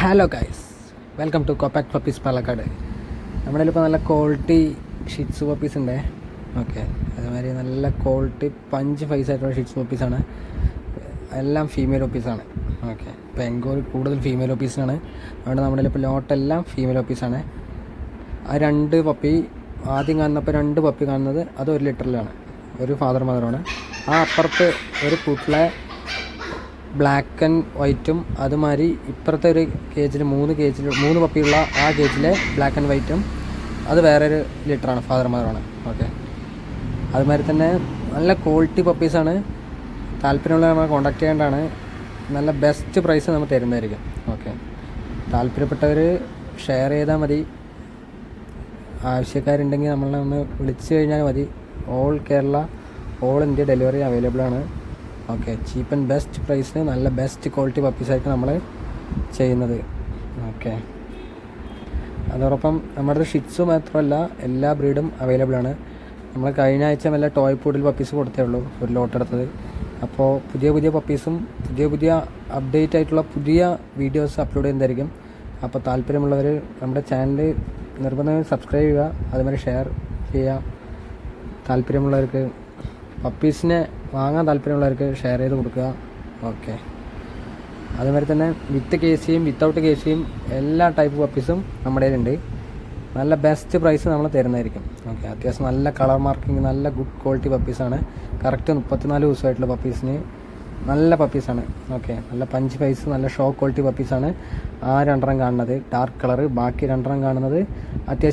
Hello guys, welcome to കോപ്പാക്ട് puppies Palakkad. നമ്മുടെ ഇപ്പോൾ നല്ല ക്വാളിറ്റി ഷിറ്റ്സ് പപ്പീസ് ഉണ്ട്. ഓക്കെ, അതേമാതിരി നല്ല ക്വാളിറ്റി പഞ്ച് ഫൈസ് ആയിട്ടുള്ള ഷിറ്റ്സ് പപ്പീസാണ്. എല്ലാം ഫീമെയിൽ പപ്പീസാണ്. ഓക്കെ, ഇപ്പോൾ എങ്കോർ കൂടുതൽ ഫീമെയിൽ പപ്പീസാണ്. അതുകൊണ്ട് നമ്മുടെ ഇപ്പോൾ ലോട്ടെല്ലാം ഫീമെയിൽ പപ്പീസാണ്. ആ രണ്ട് പപ്പി ആദ്യം കാണുന്നപ്പോൾ രണ്ട് പപ്പി കാണുന്നത് അത് 1 ലിറ്ററിലാണ്, ഒരു ഫാദർ മദറുമാണ്. ആ അപ്പുറത്ത് ഒരു കുട്ടിലെ ബ്ലാക്ക് ആൻഡ് വൈറ്റും, അതുമാതിരി ഇപ്പുറത്തെ ഒരു കേജിൽ 3 പപ്പിയുള്ള ആ കേജിലെ ബ്ലാക്ക് ആൻഡ് വൈറ്റും അത് വേറൊരു ലിറ്ററാണ്, ഫാദർ മദറാണ്. ഓക്കെ, അതുമാതിരി തന്നെ നല്ല ക്വാളിറ്റി പപ്പീസാണ്. താല്പര്യമുള്ള നമ്മൾ കോൺടാക്ട് ചെയ്യേണ്ടതാണ്. നല്ല ബെസ്റ്റ് പ്രൈസ് നമ്മൾ തരുന്നതായിരിക്കും. ഓക്കെ, താല്പര്യപ്പെട്ടവർ ഷെയർ ചെയ്താൽ മതി. ആവശ്യക്കാരുണ്ടെങ്കിൽ നമ്മളെ ഒന്ന് വിളിച്ചു കഴിഞ്ഞാൽ മതി. All Kerala, all India delivery available ആണ്. ഓക്കെ, ചീപ്പ് ആൻഡ് ബെസ്റ്റ് പ്രൈസിന് നല്ല ബെസ്റ്റ് ക്വാളിറ്റി പപ്പീസായിരിക്കും നമ്മൾ ചെയ്യുന്നത്. ഓക്കെ, അതോടൊപ്പം നമ്മുടെ ഷിറ്റ്സ് മാത്രമല്ല എല്ലാ ബ്രീഡും അവൈലബിൾ ആണ്. നമ്മൾ കഴിഞ്ഞ ആഴ്ച വല്ല ടോയ് പൂഡിൽ പപ്പീസ് കൊടുത്തേ ഉള്ളൂ, ഒരു ലോട്ട് എടുത്തത്. അപ്പോൾ പുതിയ പപ്പീസും പുതിയ അപ്ഡേറ്റ് ആയിട്ടുള്ള പുതിയ വീഡിയോസ് അപ്ലോഡ് ചെയ്യുന്നതായിരിക്കും. അപ്പോൾ താല്പര്യമുള്ളവർ നമ്മുടെ ചാനൽ നിർബന്ധമായും സബ്സ്ക്രൈബ് ചെയ്യുക, അതുമാതിരി ഷെയർ ചെയ്യുക. താല്പര്യമുള്ളവർക്ക് പപ്പീസിനെ വാങ്ങാൻ താല്പര്യമുള്ളവർക്ക് ഷെയർ ചെയ്ത് കൊടുക്കുക. ഓക്കെ, അതുമാതിരി തന്നെ വിത്ത് കേസിയും വിത്തൗട്ട് കേസിയും എല്ലാ ടൈപ്പ് പപ്പീസും നമ്മുടെ കയ്യിലുണ്ട്. നല്ല ബെസ്റ്റ് പ്രൈസ് നമ്മൾ തരുന്നതായിരിക്കും. ഓക്കെ, അത്യാവശ്യം നല്ല കളർ മാർക്കിങ്, നല്ല ഗുഡ് ക്വാളിറ്റി പപ്പീസാണ്. കറക്റ്റ് 34 ദിവസമായിട്ടുള്ള പപ്പീസിന് നല്ല പപ്പീസാണ്. ഓക്കെ, നല്ല പഞ്ച് ഫൈസ്, നല്ല ഷോ ക്വാളിറ്റി പപ്പീസാണ്. ആ 2 കാണുന്നത് ഡാർക്ക് കളറ്, ബാക്കി 2 കാണുന്നത് അത്യാവശ്യം